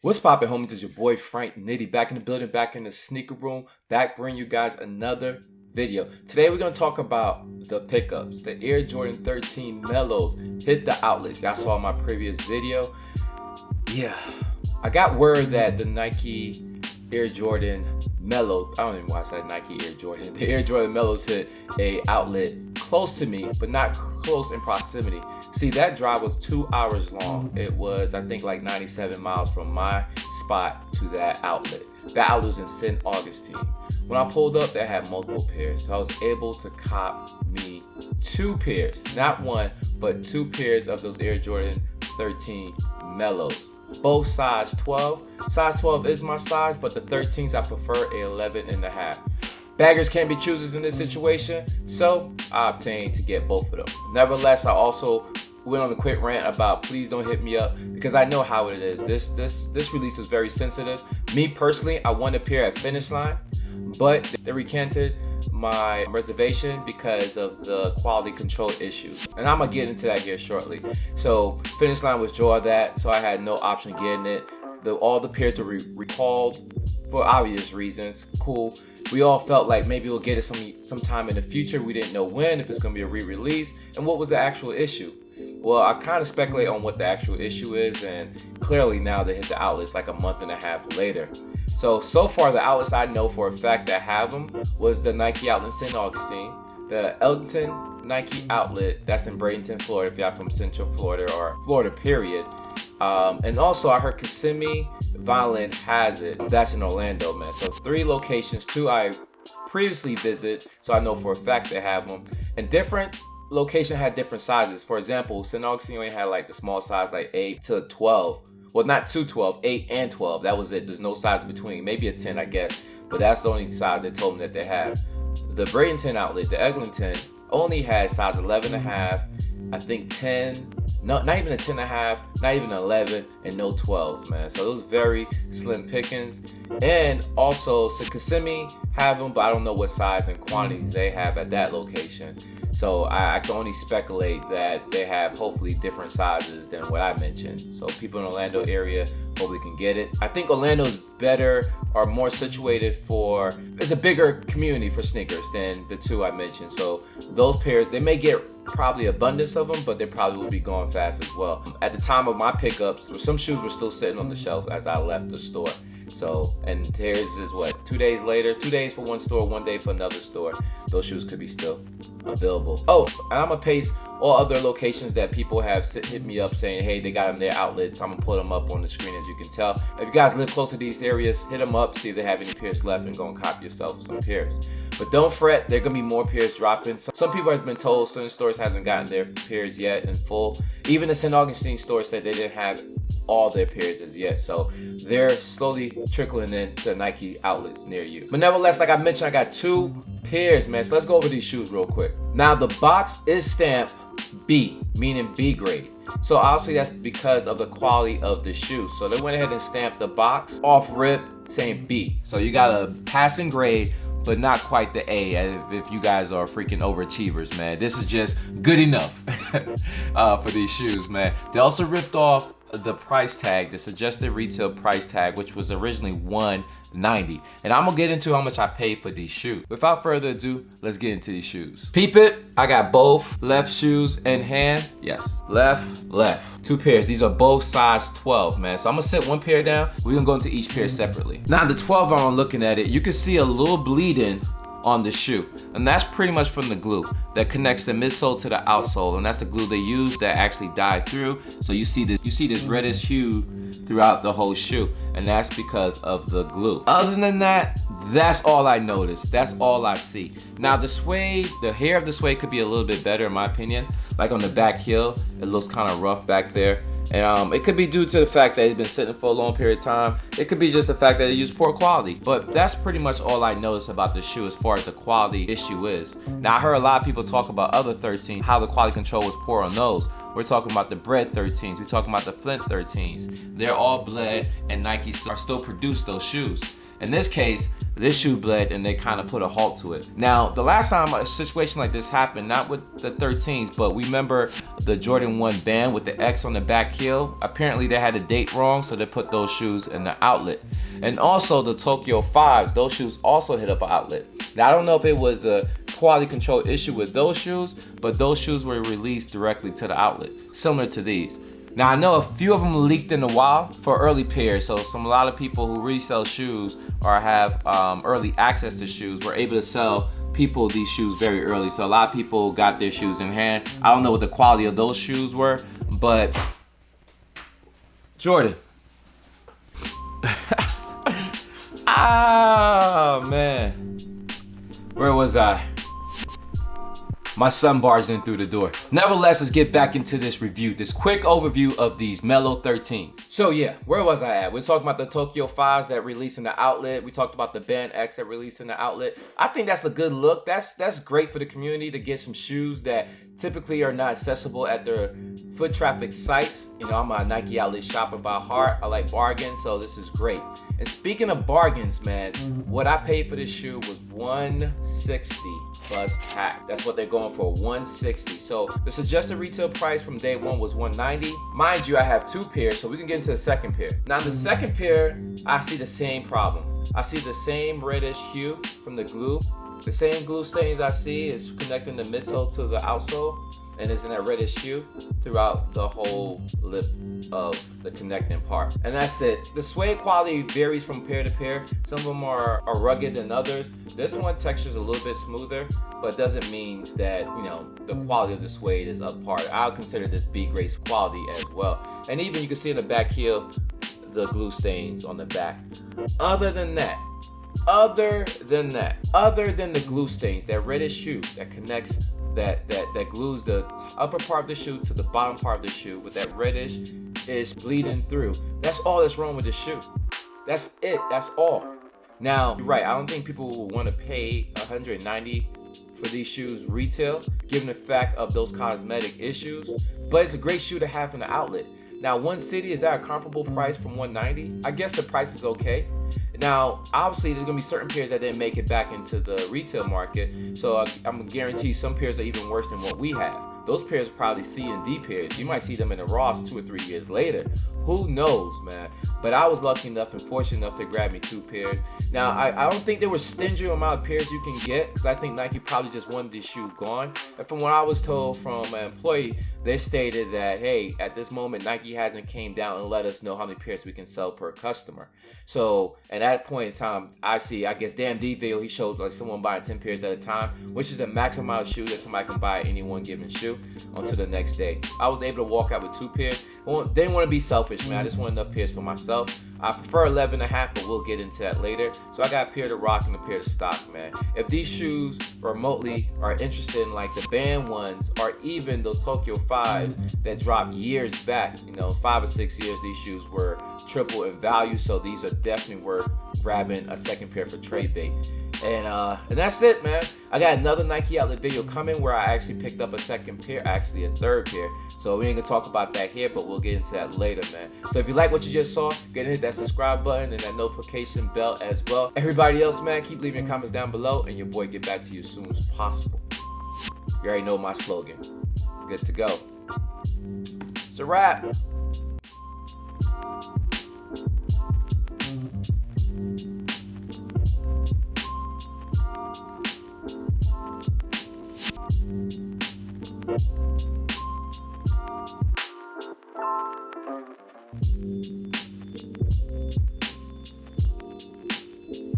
What's poppin', homies? It's your boy Frank Nitty back in the building, back in the sneaker room, back bringing you guys another video. Today we're gonna talk about the pickups. The Air Jordan 13 Melos hit the outlets. Y'all saw my previous video. Yeah, I got word that the Nike Air Jordan Melo, I don't even know why I said Nike Air Jordan. The Air Jordan Melos hit a outlet close to me, but not close in proximity. See, that drive was 2 hours long. It was, I think, like 97 miles from my spot to that outlet. That outlet was in St. Augustine. When I pulled up, they had multiple pairs. So I was able to cop me 2 pairs, not one, but 2 pairs of those Air Jordan 13 Melos. Both size 12. Size 12 is my size, but the 13s I prefer a 11.5. Baggers can't be choosers in this situation, so I obtained to get both of them. Nevertheless, I also went on a quick rant about please don't hit me up because I know how it is. This release is very sensitive. Me personally, I want a pair at Finish Line, but they recanted my reservation because of the quality control issues, and I'm gonna get into that here shortly. So Finish Line withdrew that, so I had no option getting it. All the pairs were recalled for obvious reasons. Cool. We all felt like maybe we'll get it sometime in the future. We didn't know when, if it's gonna be a re-release, and what was the actual issue. Well, I kind of speculate on what the actual issue is, and clearly now they hit the outlets like a month and a half later. So far the outlets I know for a fact that have them was the Nike outlet in St. Augustine, the Elkton Nike outlet that's in Bradenton, Florida, if y'all from Central Florida or Florida period. And also I heard Kissimmee Violent has it. That's in Orlando, man. So 3 locations, 2 I previously visited, so I know for a fact they have them. And different location had different sizes. For example, St. Augustine only had like the small size, like 8 to 12. Well, not 2 12, 8 and 12. That was it. There's no size between. Maybe a 10, I guess. But that's the only size they told me that they have. The Bradenton outlet, the Eglinton, only had size 11.5, I think 10. No, not even a 10.5, not even 11, and no 12s, man. So it was very slim pickings. And also, so Kissimmee have them, but I don't know what size and quantities they have at that location. So I can only speculate that they have hopefully different sizes than what I mentioned. So people in Orlando area hopefully can get it. I think Orlando's better or more situated for, it's a bigger community for sneakers than the 2 I mentioned. So those pairs, they may get probably abundance of them, but they probably will be going fast as well. At the time of my pickups, some shoes were still sitting on the shelf as I left the store. So, and theirs is what, 2 days later, 2 days for one store, 1 day for another store. Those shoes could be still available. Oh, and I'm gonna paste all other locations that people have hit me up saying, hey, they got them their outlets. I'm gonna put them up on the screen as you can tell. If you guys live close to these areas, hit them up, see if they have any pairs left, and go and cop yourself some pairs. But don't fret, there gonna be more pairs dropping. Some people have been told certain stores hasn't gotten their pairs yet in full. Even the St. Augustine store said they didn't have all their pairs as yet, so they're slowly trickling into Nike outlets near you. But nevertheless, like I mentioned, I got 2 pairs, man. So let's go over these shoes real quick. Now the box is stamped B, meaning B grade. So obviously that's because of the quality of the shoe. So they went ahead and stamped the box off rip saying B. So you got a passing grade, but not quite the A, if you guys are freaking overachievers, man. This is just good enough for these shoes, man. They also ripped off the price tag, the suggested retail price tag, which was originally $190. And I'm gonna get into how much I paid for these shoes. Without further ado, let's get into these shoes. Peep it, I got both left shoes in hand. Yes, left. 2 pairs. These are both size 12, man. So I'm gonna set one pair down. We're gonna go into each pair separately. Now the 12 I'm looking at it, you can see a little bleeding on the shoe, and that's pretty much from the glue that connects the midsole to the outsole, and that's the glue they use that actually dyed through. So you see this reddish hue throughout the whole shoe, and that's because of the glue. Other than that, that's all I noticed. That's all I see. Now the suede, the hair of the suede could be a little bit better in my opinion. Like on the back heel, it looks kind of rough back there. And it could be due to the fact that it's been sitting for a long period of time. It could be just the fact that it used poor quality. But that's pretty much all I noticed about the shoe as far as the quality issue is. Now I heard a lot of people talk about other 13, how the quality control was poor on those. We're talking about the Bread 13s. We're talking about the Flint 13s. They're all bled, and Nike are still produce those shoes. In this case, this shoe bled and they kind of put a halt to it. Now, the last time a situation like this happened, not with the 13s, but we remember the Jordan 1 band with the X on the back heel. Apparently they had the date wrong, so they put those shoes in the outlet. And also the Tokyo 5s, those shoes also hit up an outlet. Now I don't know if it was a quality control issue with those shoes, but those shoes were released directly to the outlet, similar to these. Now I know a few of them leaked in a while for early pairs, so a lot of people who resell shoes or have early access to shoes were able to sell people these shoes very early. So a lot of people got their shoes in hand. I don't know what the quality of those shoes were, but Jordan. Ah, man. Where was I? My son barged in through the door. Nevertheless, let's get back into this review, this quick overview of these Melo 13s. So yeah, where was I at? We're talking about the Tokyo 5s that released in the outlet. We talked about the Band X that released in the outlet. I think that's a good look. That's great for the community to get some shoes that typically are not accessible at their foot traffic sites. You know, I'm a Nike outlet shopper by heart. I like bargains, so this is great. And speaking of bargains, man, what I paid for this shoe was $160 plus tax. That's what they're going for, $160. So the suggested retail price from day one was $190. Mind you, I have two pairs, so we can get into the second pair. Now the second pair, I see the same problem. I see the same reddish hue from the glue. The same glue stains I see is connecting the midsole to the outsole, and it's in that reddish hue throughout the whole lip of the connecting part. And that's it. The suede quality varies from pair to pair. Some of them are rugged than others. This one texture's a little bit smoother, but doesn't mean that, you know, the quality of the suede is up par. I'll consider this B-grade quality as well. And even you can see in the back heel, the glue stains on the back. Other than the glue stains, that reddish hue that connects, that glues the upper part of the shoe to the bottom part of the shoe with that reddish is bleeding through. That's all that's wrong with the shoe. That's it. That's all. Now, you're right. I don't think people will want to pay $190 for these shoes retail, given the fact of those cosmetic issues. But it's a great shoe to have in the outlet. Now, One City, is that a comparable price from $190? I guess the price is okay. Now, obviously, there's gonna be certain pairs that didn't make it back into the retail market, so I'm gonna guarantee some pairs are even worse than what we have. Those pairs are probably C and D pairs. You might see them in the Ross 2 or 3 years later. Who knows, man? But I was lucky enough and fortunate enough to grab me 2 pairs. Now, I don't think they were stingy amount of pairs you can get, because I think Nike probably just wanted this shoe gone. And from what I was told from an employee, they stated that, hey, at this moment, Nike hasn't came down and let us know how many pairs we can sell per customer. So at that point in time, I guess Damn D video, he showed like someone buying 10 pairs at a time, which is the maximum amount of shoe that somebody can buy any one given shoe until the next day. I was able to walk out with 2 pairs. Well, didn't want to be selfish, man. I just want enough pairs for myself. I prefer 11.5, but we'll get into that later. So I got a pair to rock and a pair to stock, man. If these shoes remotely are interested in like the band ones or even those Tokyo 5s that dropped years back, you know, 5 or 6 years, these shoes were triple in value. So these are definitely worth grabbing a second pair for trade bait. And that's it, man. I got another Nike outlet video coming where I actually picked up a second pair, actually a third pair. So we ain't gonna talk about that here, but we'll get into that later, man. So if you like what you just saw, go ahead and hit that subscribe button and that notification bell as well. Everybody else, man, keep leaving your comments down below and your boy get back to you as soon as possible. You already know my slogan. Good to go. It's a wrap.